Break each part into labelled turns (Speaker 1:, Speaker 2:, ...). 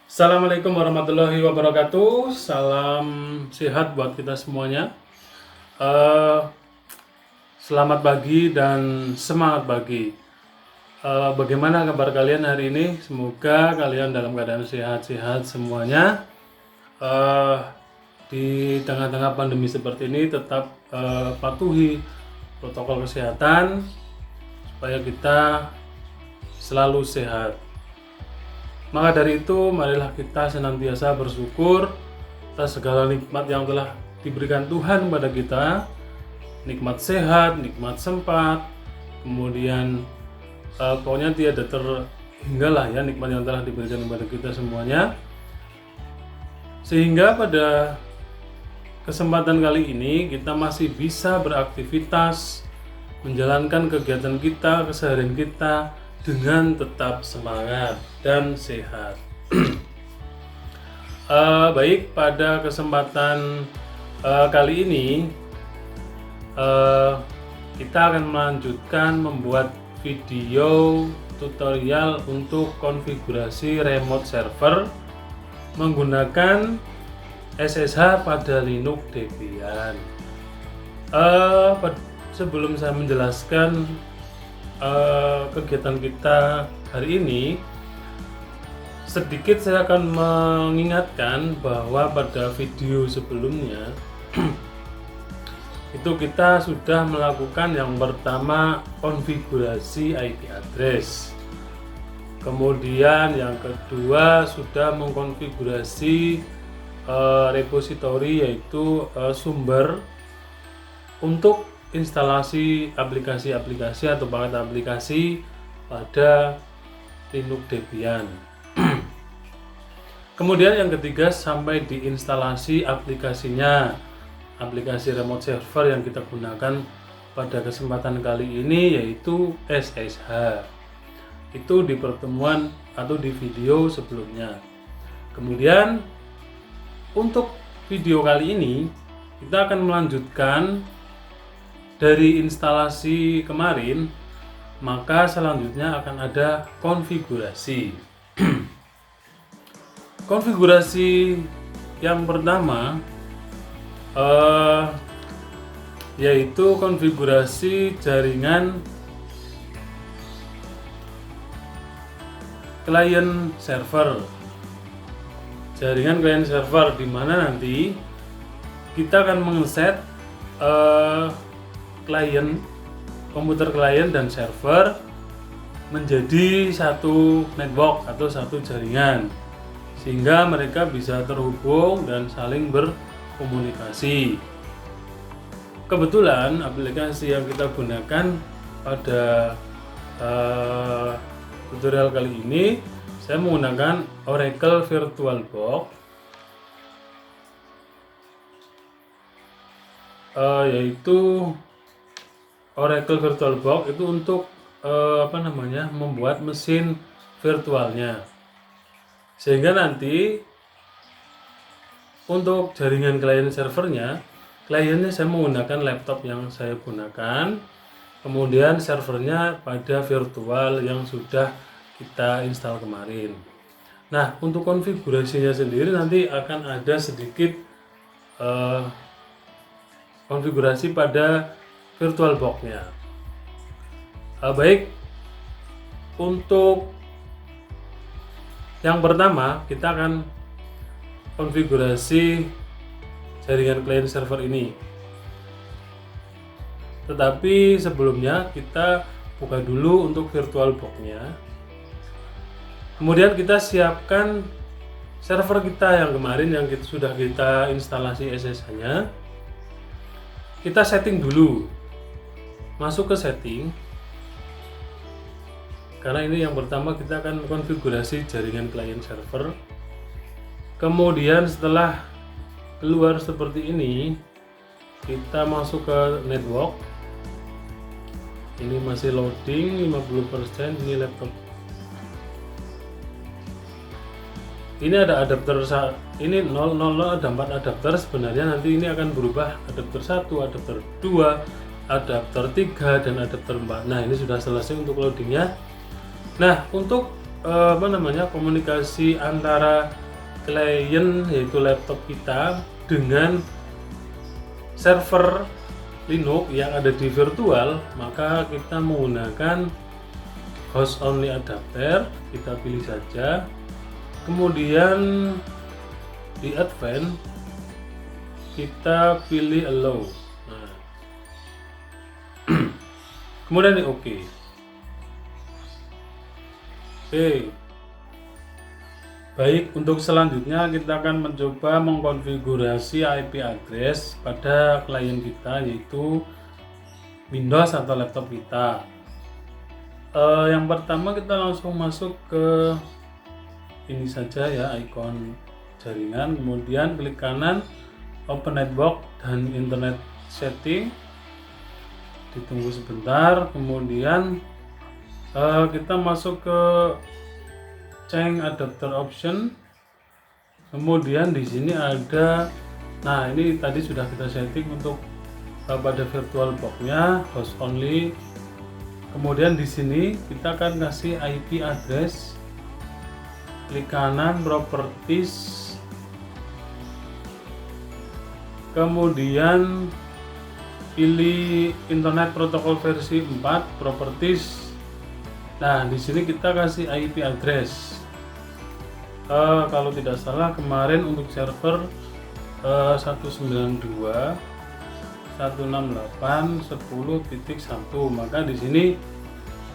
Speaker 1: Assalamualaikum warahmatullahi wabarakatuh. Salam sehat buat kita semuanya. Eh, Selamat pagi dan semangat pagi. Bagaimana kabar kalian hari ini? Semoga kalian dalam keadaan sehat-sehat semuanya. Eh, di tengah-tengah pandemi seperti ini tetap patuhi protokol kesehatan supaya kita selalu sehat. Maka dari itu, marilah kita senantiasa bersyukur atas segala nikmat yang telah diberikan Tuhan kepada kita. Nikmat sehat, nikmat sempat, kemudian pokoknya tiada terhinggalah ya nikmat yang telah diberikan kepada kita semuanya. Sehingga pada kesempatan kali ini kita masih bisa beraktivitas, menjalankan kegiatan kita, keseharian kita dengan tetap semangat dan sehat. Baik, pada kesempatan kali ini kita akan melanjutkan membuat video tutorial untuk konfigurasi remote server menggunakan SSH pada Linux Debian. Sebelum saya menjelaskan kegiatan kita hari ini, sedikit saya akan mengingatkan bahwa pada video sebelumnya itu kita sudah melakukan yang pertama konfigurasi IP address, kemudian yang kedua sudah mengkonfigurasi repository, yaitu sumber untuk instalasi aplikasi-aplikasi atau paket aplikasi pada Linux Debian. Kemudian yang ketiga sampai di instalasi aplikasinya, aplikasi remote server yang kita gunakan pada kesempatan kali ini yaitu SSH. Itu di pertemuan atau di video sebelumnya. Kemudian untuk video kali ini kita akan melanjutkan dari instalasi kemarin, maka selanjutnya akan ada konfigurasi. Konfigurasi yang pertama yaitu konfigurasi jaringan client server. Jaringan client server di mana nanti kita akan mengset komputer klien dan server menjadi satu network atau satu jaringan, sehingga mereka bisa terhubung dan saling berkomunikasi. Kebetulan aplikasi yang kita gunakan pada tutorial kali ini, saya menggunakan Oracle VirtualBox, yaitu Oracle VirtualBox itu untuk membuat mesin virtualnya, sehingga nanti untuk jaringan klien servernya, kliennya saya menggunakan laptop yang saya gunakan, kemudian servernya pada virtual yang sudah kita install kemarin. Nah, untuk konfigurasinya sendiri nanti akan ada sedikit konfigurasi pada VirtualBox-nya. Baik, untuk yang pertama kita akan konfigurasi jaringan client server ini. Tetapi sebelumnya kita buka dulu untuk VirtualBox-nya. Kemudian kita siapkan server kita yang kemarin yang sudah kita instalasi SSH-nya. Kita setting dulu. Masuk ke setting, karena ini yang pertama kita akan konfigurasi jaringan client server. Kemudian setelah keluar seperti ini, kita masuk ke network. Ini masih loading 50%, ini laptop. Ini ada adapter, ini 000, ada 4 adapter. Sebenarnya nanti ini akan berubah adapter 1, adapter 2, adapter 3 dan adapter 4. Nah, ini sudah selesai untuk loadingnya. Nah, untuk komunikasi antara klien yaitu laptop kita dengan server Linux yang ada di virtual, maka kita menggunakan host only adapter. Kita pilih saja, kemudian di advance kita pilih allow. Nah, kemudian di OK. Baik, untuk selanjutnya kita akan mencoba mengkonfigurasi IP address pada klien kita, yaitu Windows atau laptop kita. Yang pertama kita langsung masuk ke ini saja ya, ikon jaringan, kemudian klik kanan Open Network dan Internet Setting. Ditunggu sebentar, kemudian kita masuk ke Change Adapter Option. Kemudian di sini ada, nah ini tadi sudah kita setting untuk pada virtual box-nya host only. Kemudian di sini kita akan kasih IP address. Klik kanan Properties. Kemudian pilih Internet Protocol versi 4 Properties. Nah, di sini kita kasih IP address. Kalau tidak salah kemarin untuk server 192.168.10.1, maka di sini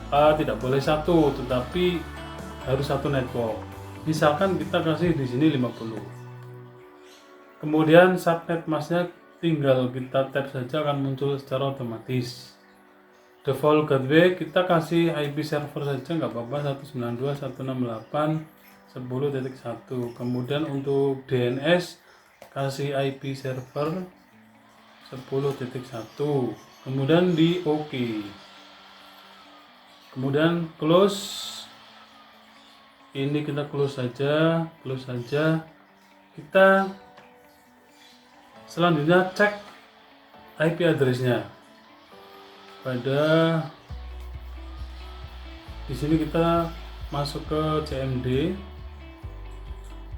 Speaker 1: tidak boleh satu, tetapi harus satu network. Misalkan kita kasih di sini 50. Kemudian subnet masknya tinggal kita tap saja, akan muncul secara otomatis. Default gateway kita kasih IP server saja nggak apa-apa, 192.168.10.1. Kemudian untuk DNS kasih IP server 10.1. Kemudian di OK. Kemudian close. Ini kita close saja. Kita selanjutnya cek IP address-nya. Pada di sini kita masuk ke CMD,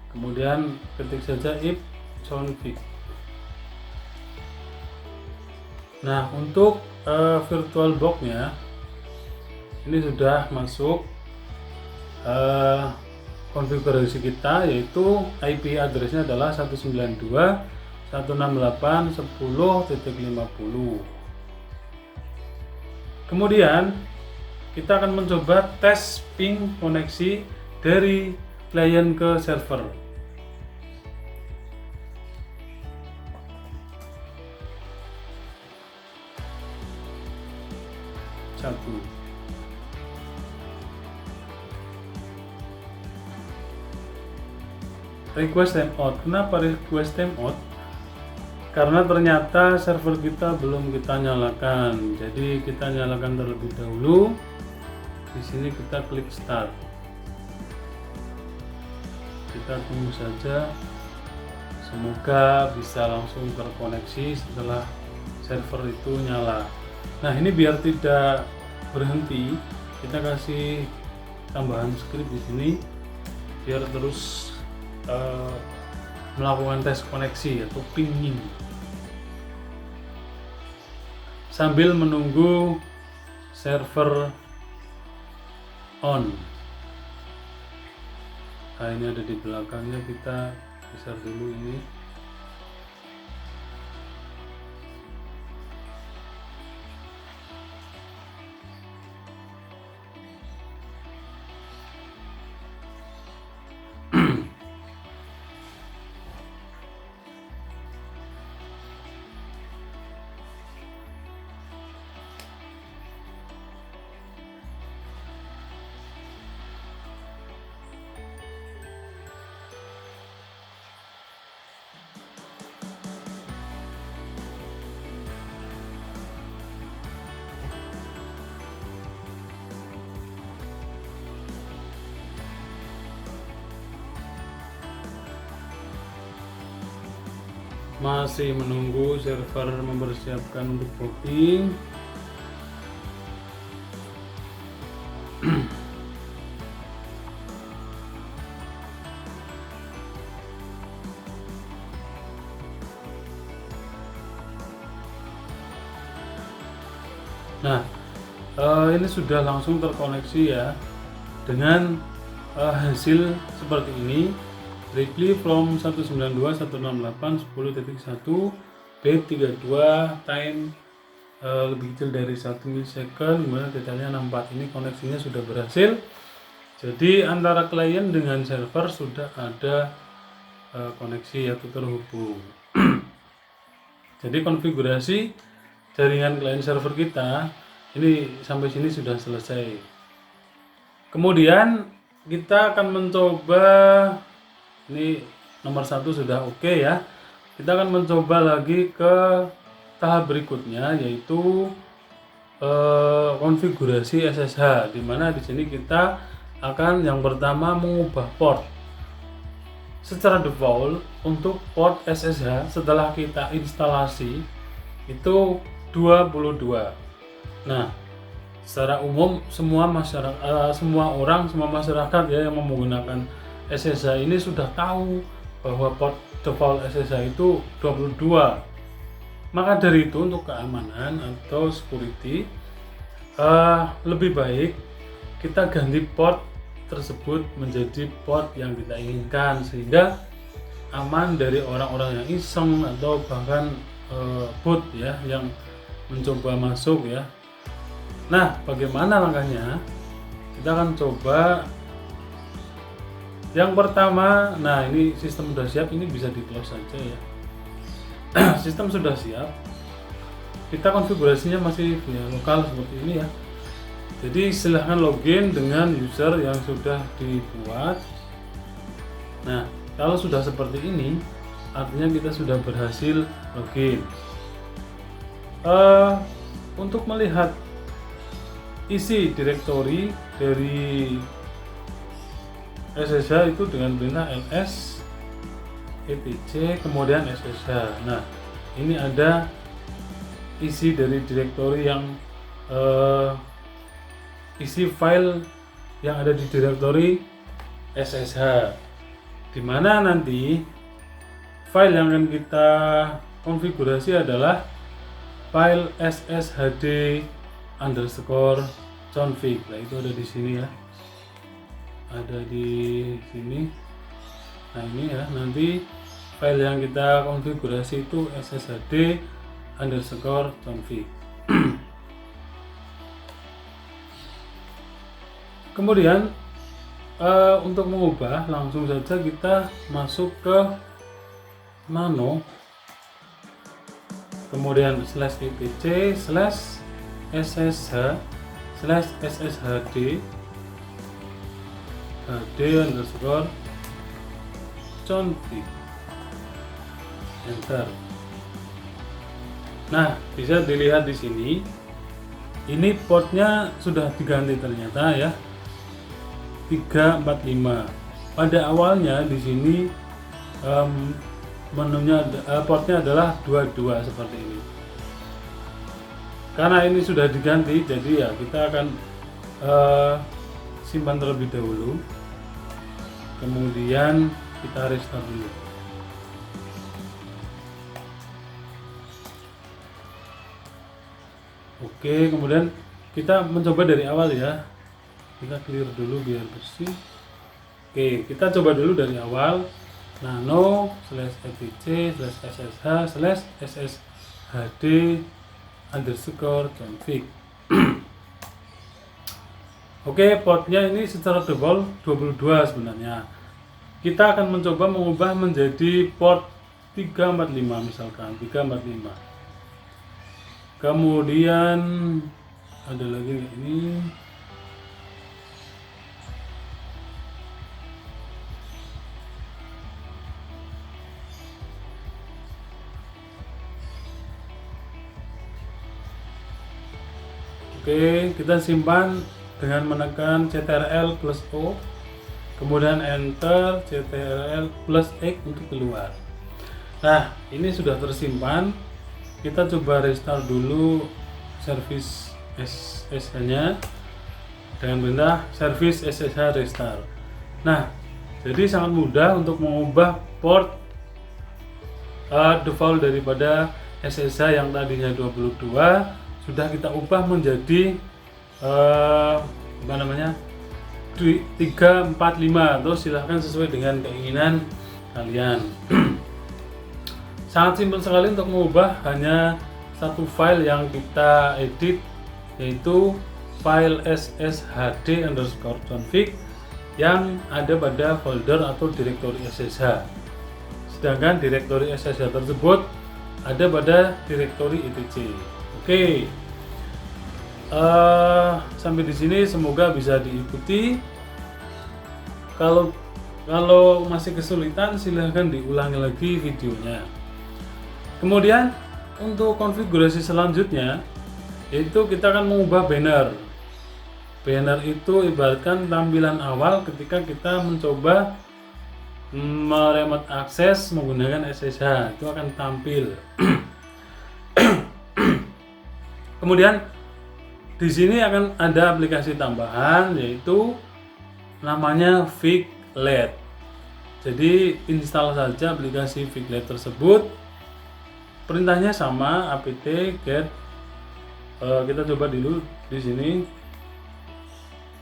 Speaker 1: kemudian ketik saja if config. Nah, untuk virtual box-nya ini sudah masuk konfigurasi kita, yaitu IP address-nya adalah 192.168.10.50. Kemudian kita akan mencoba tes ping koneksi dari klien ke server. Satu. Request timeout. Kenapa request timeout? Karena ternyata server kita belum kita nyalakan. Jadi kita nyalakan terlebih dahulu. Di sini kita klik start. Kita tunggu saja. Semoga bisa langsung terkoneksi setelah server itu nyala. Nah, ini biar tidak berhenti, kita kasih tambahan script di sini biar terus melakukan tes koneksi atau pinging sambil menunggu server on. Nah, ini ada di belakangnya, kita geser dulu ini. Masih menunggu server mempersiapkan untuk booking. Nah, ini sudah langsung terkoneksi ya dengan hasil seperti ini. Reply from 192.168.10.1 B32 time lebih kecil dari 1 milisecond, kemudian detailnya 64. Ini koneksinya sudah berhasil. Jadi antara klien dengan server sudah ada koneksi atau terhubung. Jadi konfigurasi jaringan klien server kita ini sampai sini sudah selesai. Kemudian kita akan mencoba, ini nomor 1 sudah oke ya. Kita akan mencoba lagi ke tahap berikutnya, yaitu konfigurasi SSH, di mana di sini kita akan yang pertama mengubah port. Secara default untuk port SSH setelah kita instalasi itu 22. Nah, secara umum semua masyarakat ya yang menggunakan SSH ini sudah tahu bahwa port default SSH itu 22. Maka dari itu untuk keamanan atau security lebih baik kita ganti port tersebut menjadi port yang kita inginkan, sehingga aman dari orang-orang yang iseng atau bahkan bot ya yang mencoba masuk ya. Nah, bagaimana langkahnya? Kita akan coba yang pertama. Nah, ini sistem sudah siap, ini bisa di close saja ya. Sistem sudah siap, kita konfigurasinya masih via lokal seperti ini ya. Jadi silahkan login dengan user yang sudah dibuat. Nah, kalau sudah seperti ini artinya kita sudah berhasil login. Untuk melihat isi direktori dari SSH itu dengan perintah ls etc kemudian SSH. Nah, ini ada isi dari direktori yang isi file yang ada di direktori SSH, dimana nanti file yang akan kita konfigurasi adalah file sshd_config. Nah, itu ada di sini ya, ada di sini. Nah, ini ya, nanti file yang kita konfigurasi itu sshd_config. Kemudian untuk mengubah langsung saja kita masuk ke nano, kemudian /etc/ssh/sshd hd_config, enter. Nah, bisa dilihat di sini, ini portnya sudah diganti ternyata ya, 345. Pada awalnya di sini menunya portnya adalah 22 seperti ini. Karena ini sudah diganti, jadi ya kita akan simpan terlebih dahulu, kemudian kita restart dulu. Oke, kemudian kita mencoba dari awal ya. Kita clear dulu biar bersih. Oke, kita coba dulu dari awal. nano/etc/sshd_config. Oke, portnya ini secara default 22 sebenarnya. Kita akan mencoba mengubah menjadi port 345 misalkan, 345. Kemudian ada lagi ini. Oke, kita simpan dengan menekan Ctrl+O, kemudian enter, Ctrl+X untuk keluar. Nah, ini sudah tersimpan. Kita coba restart dulu service SSH-nya dengan perintah service SSH restart. Nah, jadi sangat mudah untuk mengubah port default daripada SSH yang tadinya 22 sudah kita ubah menjadi 3, 4, 5. Terus silahkan sesuai dengan keinginan kalian. Sangat simpel sekali untuk mengubah, hanya satu file yang kita edit, yaitu file sshd_config yang ada pada folder atau direktori SSH. Sedangkan direktori SSH tersebut ada pada direktori etc. Oke. Sampai di sini semoga bisa diikuti. Kalau masih kesulitan silahkan diulangi lagi videonya. Kemudian untuk konfigurasi selanjutnya yaitu kita akan mengubah banner. Banner itu ibaratkan tampilan awal ketika kita mencoba meremote akses menggunakan SSH, itu akan tampil. Kemudian di sini akan ada aplikasi tambahan yaitu namanya Viglet. Jadi install saja aplikasi Viglet tersebut. Perintahnya sama, apt get. Kita coba dulu di sini.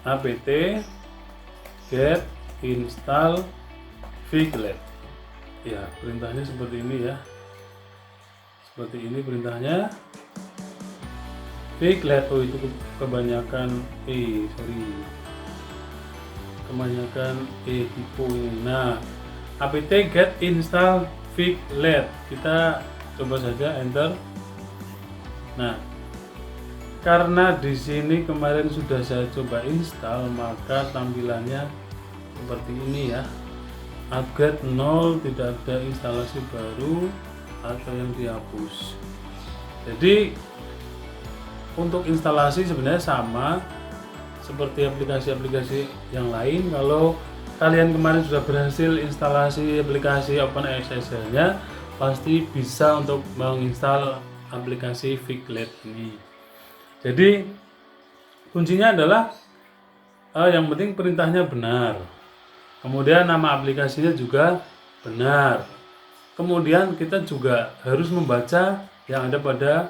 Speaker 1: Apt get install Viglet. Ya, perintahnya seperti ini ya. Seperti ini perintahnya. Viglet, oh itu kebanyakan kebanyakan tipe ini. Nah, apt get install Viglet. Kita coba saja enter. Nah, karena di sini kemarin sudah saya coba install, maka tampilannya seperti ini ya. Upgrade 0, tidak ada instalasi baru atau yang dihapus. Jadi untuk instalasi sebenarnya sama seperti aplikasi-aplikasi yang lain. Kalau kalian kemarin sudah berhasil instalasi aplikasi OpenSSH-nya, pasti bisa untuk menginstal aplikasi Viglet ini. Jadi kuncinya adalah yang penting perintahnya benar. Kemudian nama aplikasinya juga benar. Kemudian kita juga harus membaca yang ada pada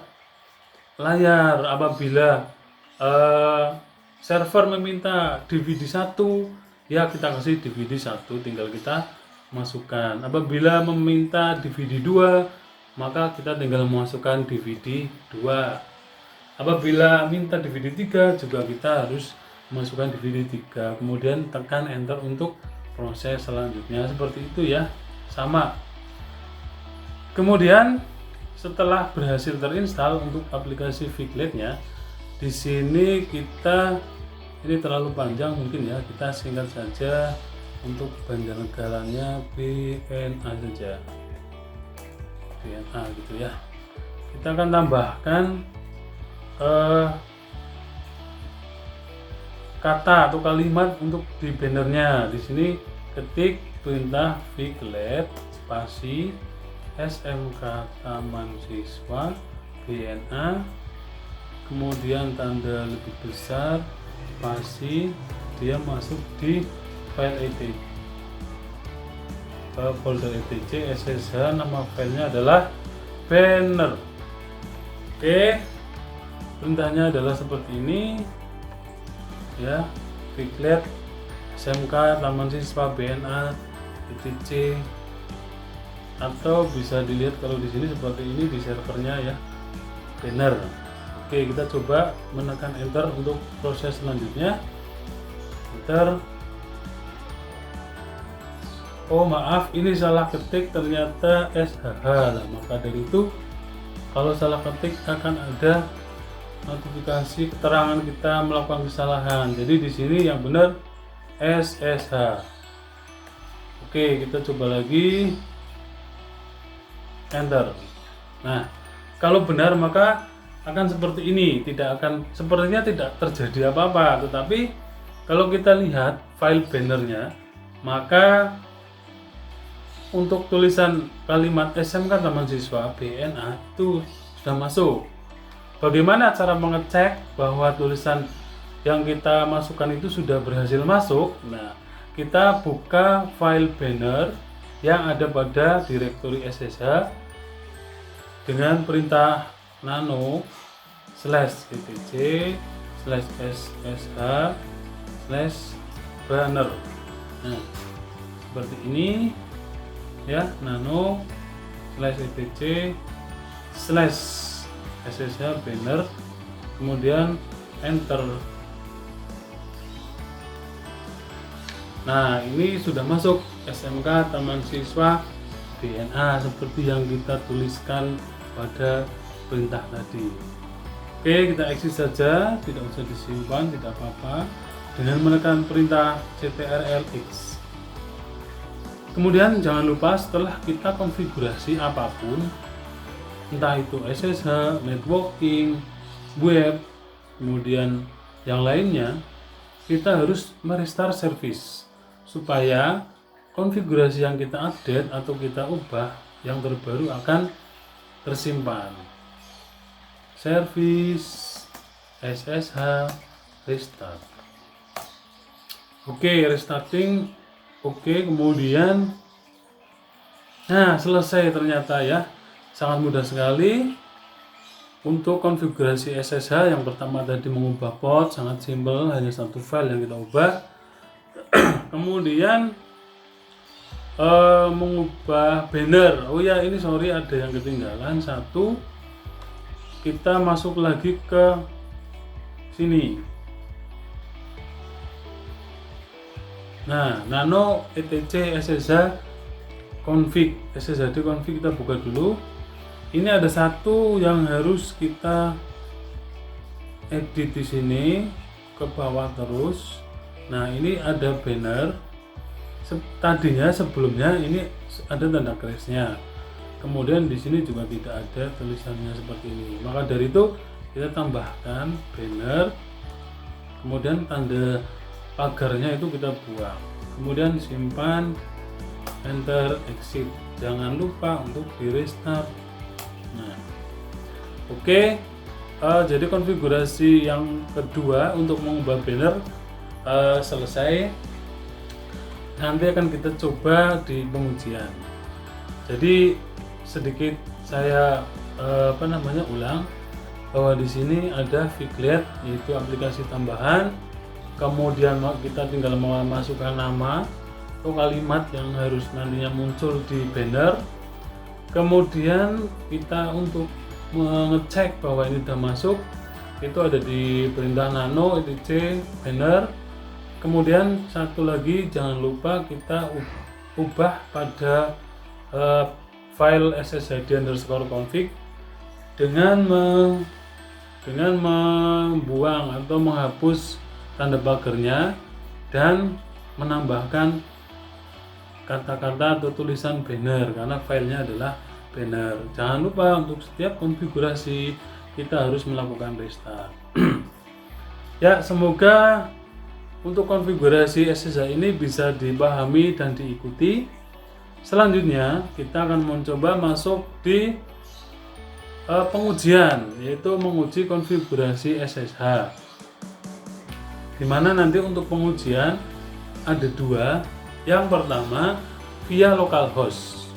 Speaker 1: layar. Apabila server meminta DVD 1, ya kita kasih DVD 1, tinggal kita masukkan. Apabila meminta DVD 2, maka kita tinggal memasukkan DVD 2. Apabila minta DVD 3, juga kita harus memasukkan DVD 3. Kemudian tekan enter untuk proses selanjutnya. Seperti itu ya, sama. Kemudian setelah berhasil terinstall untuk aplikasi Vigletnya, di sini kita, ini terlalu panjang mungkin ya, kita singkat saja. Untuk Banjarnegaranya BNA saja, BNA gitu ya. Kita akan tambahkan kata atau kalimat untuk di bannernya. Di sini ketik perintah Viglet spasi SMK Taman Siswa BNA, kemudian tanda lebih besar spasi, dia masuk di file etc, folder etc SSH, nama filenya adalah banner. Oke, perintahnya adalah seperti ini ya, Viglet SMK Taman Siswa BNA etc, atau bisa dilihat kalau di sini seperti ini di servernya ya, banner. Oke, kita coba menekan enter untuk proses selanjutnya. Enter. Oh maaf, ini salah ketik, ternyata SHH. Nah, maka dari itu kalau salah ketik akan ada notifikasi keterangan kita melakukan kesalahan. Jadi di sini yang benar SSH. Oke, kita coba lagi, enter. Nah, kalau benar maka akan seperti ini, sepertinya tidak terjadi apa-apa. Tetapi kalau kita lihat file bannernya, maka untuk tulisan kalimat SMK Taman Siswa BNA itu sudah masuk. Bagaimana cara mengecek bahwa tulisan yang kita masukkan itu sudah berhasil masuk? Nah, kita buka file banner yang ada pada direktori SSH dengan perintah nano slash etc slash ssh slash banner. Nah, seperti ini ya, nano slash etc slash ssh banner, kemudian enter. Nah, ini sudah masuk SMK Taman Siswa DNA seperti yang kita tuliskan pada perintah tadi. Oke, kita exit saja, tidak usah disimpan, tidak apa-apa, dengan menekan perintah ctrl-x. Kemudian jangan lupa setelah kita konfigurasi apapun, entah itu SSH, networking, web, kemudian yang lainnya, kita harus merestart service supaya konfigurasi yang kita update atau kita ubah yang terbaru akan tersimpan. Service SSH restart. Oke, restarting. Oke, kemudian nah, selesai ternyata ya. Sangat mudah sekali untuk konfigurasi SSH. Yang pertama tadi mengubah port, sangat simpel, hanya satu file yang kita ubah. Kemudian mengubah banner. Oh ya, ini sorry ada yang ketinggalan satu. Kita masuk lagi ke sini. Nah, nano etc ssh config sshd config kita buka dulu. Ini ada satu yang harus kita edit di sini ke bawah terus. Nah, ini ada banner. Tadinya sebelumnya ini ada tanda crashnya. Kemudian di sini juga tidak ada tulisannya seperti ini. Maka dari itu kita tambahkan banner. Kemudian tanda pagarnya itu kita buang. Kemudian simpan, enter, exit. Jangan lupa untuk di restart. Nah, oke. Jadi konfigurasi yang kedua untuk mengubah banner selesai. Nanti akan kita coba di pengujian. Jadi sedikit saya ulang bahwa di sini ada Viglet, yaitu aplikasi tambahan. Kemudian kita tinggal memasukkan nama atau kalimat yang harus nantinya muncul di banner. Kemudian kita untuk mengecek bahwa ini sudah masuk, itu ada di perintah nano etc banner. Kemudian satu lagi, jangan lupa kita ubah pada file sshd_config dengan membuang atau menghapus tanda pagarnya dan menambahkan kata-kata atau tulisan banner karena filenya adalah banner. Jangan lupa untuk setiap konfigurasi kita harus melakukan restart. Ya, semoga untuk konfigurasi SSH ini bisa dipahami dan diikuti. Selanjutnya kita akan mencoba masuk di pengujian, yaitu menguji konfigurasi SSH. Dimana nanti untuk pengujian ada dua. Yang pertama via localhost,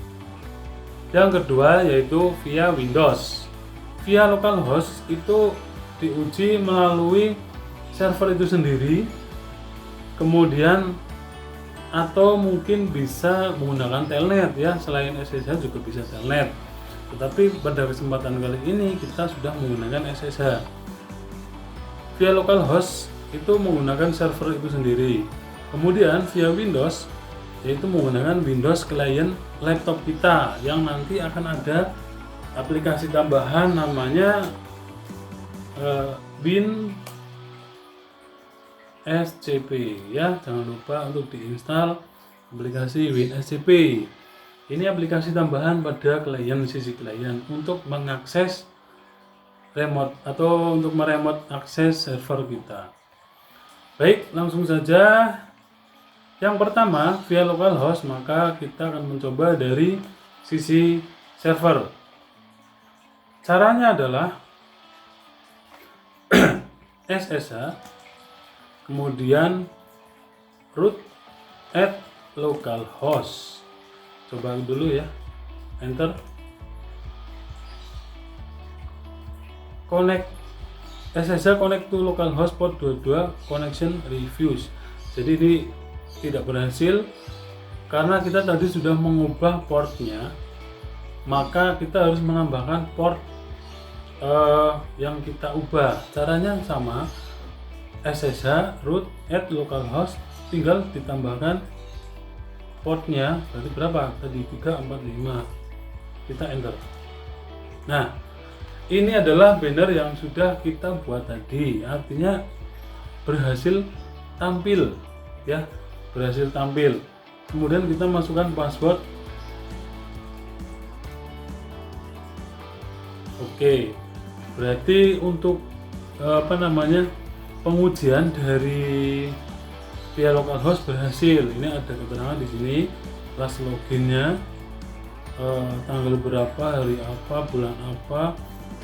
Speaker 1: yang kedua yaitu via Windows. Via localhost itu diuji melalui server itu sendiri, kemudian atau mungkin bisa menggunakan telnet ya, selain SSH juga bisa telnet. Tetapi pada kesempatan kali ini kita sudah menggunakan SSH. Via localhost itu menggunakan server itu sendiri. Kemudian via Windows yaitu menggunakan Windows client laptop kita yang nanti akan ada aplikasi tambahan namanya WinSCP ya. Jangan lupa untuk diinstal aplikasi WinSCP. Ini aplikasi tambahan pada sisi klien untuk mengakses remote atau untuk meremote akses server kita. Baik, langsung saja. Yang pertama via localhost, maka kita akan mencoba dari sisi server. Caranya adalah SSH, kemudian root at localhost. Coba dulu ya, enter. Connect SSH connect to localhost port 22 connection refuse. Jadi ini tidak berhasil karena kita tadi sudah mengubah portnya, maka kita harus menambahkan port yang kita ubah. Caranya sama, SSH root at localhost, tinggal ditambahkan portnya. Berarti berapa? Tadi 345. Kita enter. Nah, ini adalah banner yang sudah kita buat tadi. Artinya berhasil tampil, ya, berhasil tampil. Kemudian kita masukkan password. Oke, berarti untuk pengujian dari via localhost berhasil. Ini ada keterangan di sini, kelas loginnya, tanggal berapa, hari apa, bulan apa,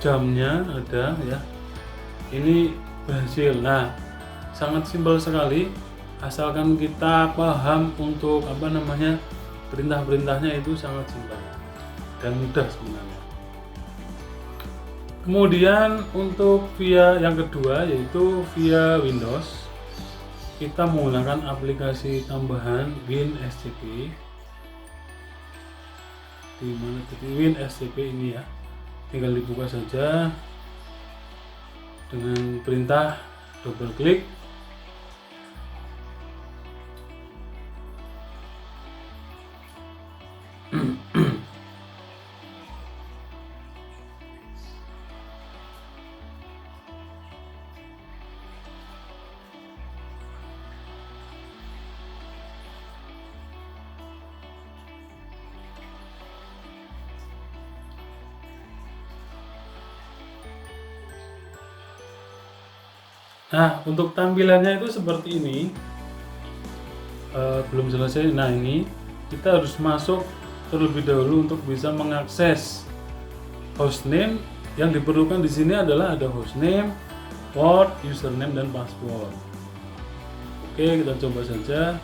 Speaker 1: jamnya ada ya. Ini berhasil. Nah, sangat simpel sekali, asalkan kita paham untuk perintah-perintahnya, itu sangat simpel dan mudah sebenarnya. Kemudian untuk via yang kedua, yaitu via Windows, kita menggunakan aplikasi tambahan WinSCP. Di mana tadi WinSCP ini ya, tinggal dibuka saja dengan perintah double klik. Nah, untuk tampilannya itu seperti ini. Belum selesai. Nah, ini kita harus masuk terlebih dahulu untuk bisa mengakses hostname. Yang diperlukan di sini adalah ada hostname, port, username, dan password. Oke, kita coba saja.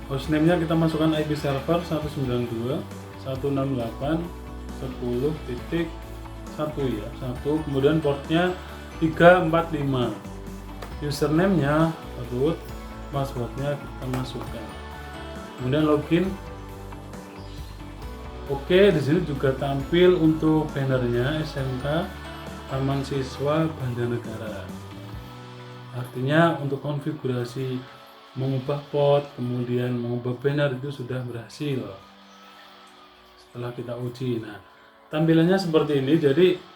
Speaker 1: Hostname-nya kita masukkan IP server 192.168.10.1 ya, 1. Kemudian portnya 345. Username-nya root, passwordnya kita masukkan. Kemudian login. Oke, di sini juga tampil untuk bannernya SMK Taman Siswa Banjarnegara. Artinya untuk konfigurasi mengubah port, kemudian mengubah banner itu sudah berhasil setelah kita uji. Nah, tampilannya seperti ini. Jadi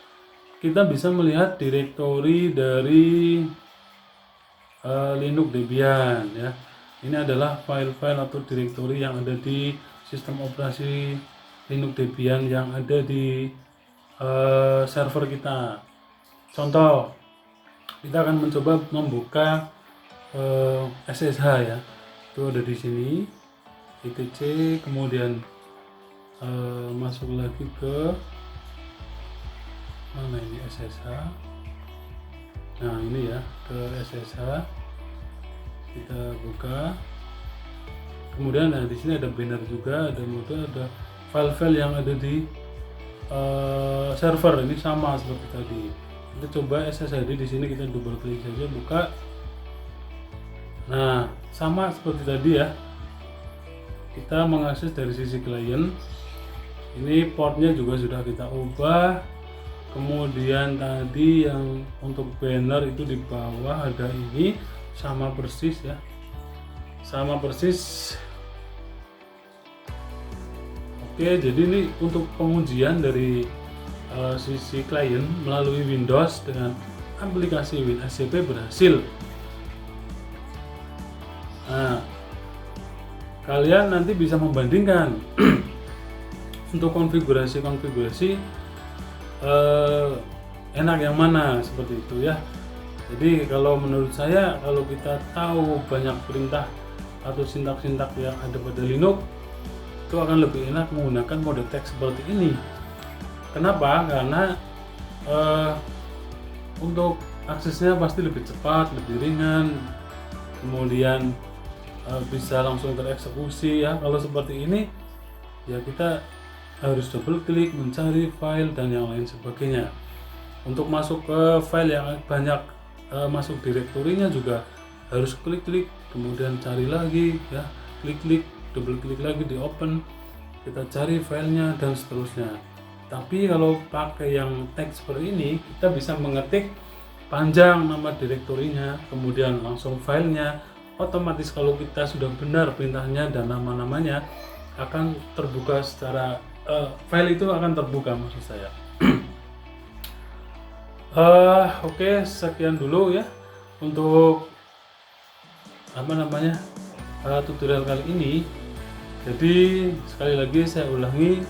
Speaker 1: kita bisa melihat direktori dari Linux Debian ya. Ini adalah file-file atau direktori yang ada di sistem operasi Linux Debian yang ada di server kita. Contoh, kita akan mencoba membuka SSH ya. Itu ada di sini, etc. Kemudian masuk lagi ke mana ini SSH. Nah, ini ya, ke SSH kita buka. Kemudian di sini ada banner juga, ada mode, ada file-file yang ada di server. Ini sama seperti tadi. Kita coba SSH di sini, kita double klik saja, buka. Nah, sama seperti tadi ya. Kita mengakses dari sisi klien. Ini portnya juga sudah kita ubah. Kemudian tadi yang untuk banner itu di bawah ada ini, sama persis ya, sama persis. Oke, jadi ini untuk pengujian dari sisi klien melalui Windows dengan aplikasi WinSCP berhasil. Nah, kalian nanti bisa membandingkan untuk konfigurasi enak yang mana, seperti itu ya. Jadi kalau menurut saya, kalau kita tahu banyak perintah atau sintak-sintak yang ada pada Linux, itu akan lebih enak menggunakan mode teks seperti ini. Kenapa? Karena untuk aksesnya pasti lebih cepat, lebih ringan, kemudian bisa langsung tereksekusi ya. Kalau seperti ini ya kita harus double klik mencari file dan yang lain sebagainya. Untuk masuk ke file yang banyak masuk direktorinya juga harus klik-klik, kemudian cari lagi ya, klik-klik, double klik lagi di open, kita cari filenya dan seterusnya. Tapi kalau pakai yang teks seperti ini, kita bisa mengetik panjang nama direktorinya, kemudian langsung filenya. Otomatis kalau kita sudah benar perintahnya dan nama-namanya akan terbuka secara file itu akan terbuka maksud saya. Oke, sekian dulu ya untuk tutorial kali ini. Jadi sekali lagi saya ulangi,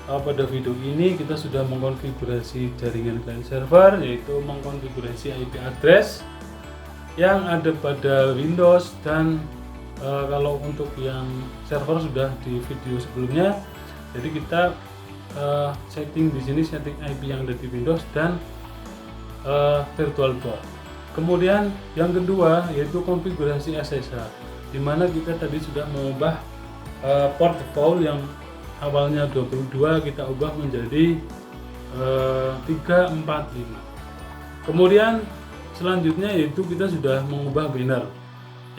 Speaker 1: pada video ini kita sudah mengkonfigurasi jaringan client server, yaitu mengkonfigurasi IP address yang ada pada Windows dan kalau untuk yang server sudah di video sebelumnya. Jadi kita setting di sini, setting IP yang ada di Windows dan VirtualBox. Kemudian yang kedua yaitu konfigurasi SSH, di mana kita tadi sudah mengubah port default yang awalnya 22 kita ubah menjadi 345. Kemudian selanjutnya yaitu kita sudah mengubah banner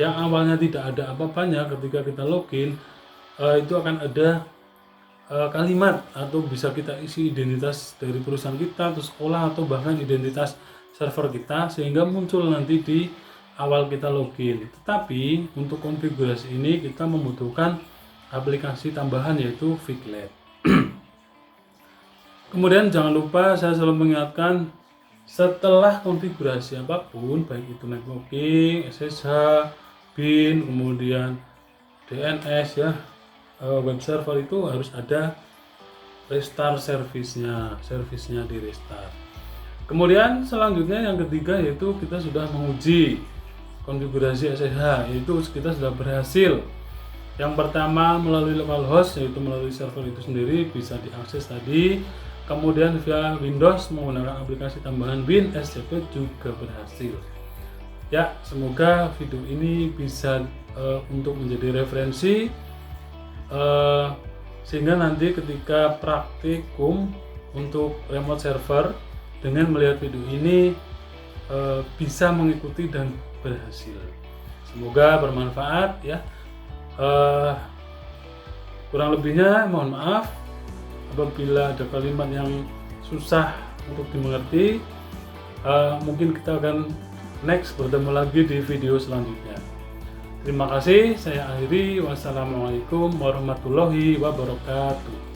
Speaker 1: yang awalnya tidak ada apa-apanya. Ketika kita login itu akan ada kalimat atau bisa kita isi identitas dari perusahaan kita atau sekolah atau bahkan identitas server kita, sehingga muncul nanti di awal kita login. Tetapi untuk konfigurasi ini kita membutuhkan aplikasi tambahan yaitu Viglet. Kemudian jangan lupa saya selalu mengingatkan, setelah konfigurasi apapun baik itu networking, SSH, BIN, kemudian DNS ya, web server, itu harus ada restart servisnya di restart. Kemudian selanjutnya yang ketiga yaitu kita sudah menguji konfigurasi SSH, yaitu kita sudah berhasil. Yang pertama melalui localhost, yaitu melalui server itu sendiri bisa diakses tadi. Kemudian via Windows menggunakan aplikasi tambahan BIN SCP juga berhasil. Ya, semoga video ini bisa untuk menjadi referensi sehingga nanti ketika praktikum untuk remote server dengan melihat video ini bisa mengikuti dan berhasil. Semoga bermanfaat ya. Kurang lebihnya mohon maaf apabila ada kalimat yang susah untuk dimengerti. Mungkin kita akan next bertemu lagi di video selanjutnya. Terima kasih, saya akhiri. Wassalamualaikum warahmatullahi wabarakatuh.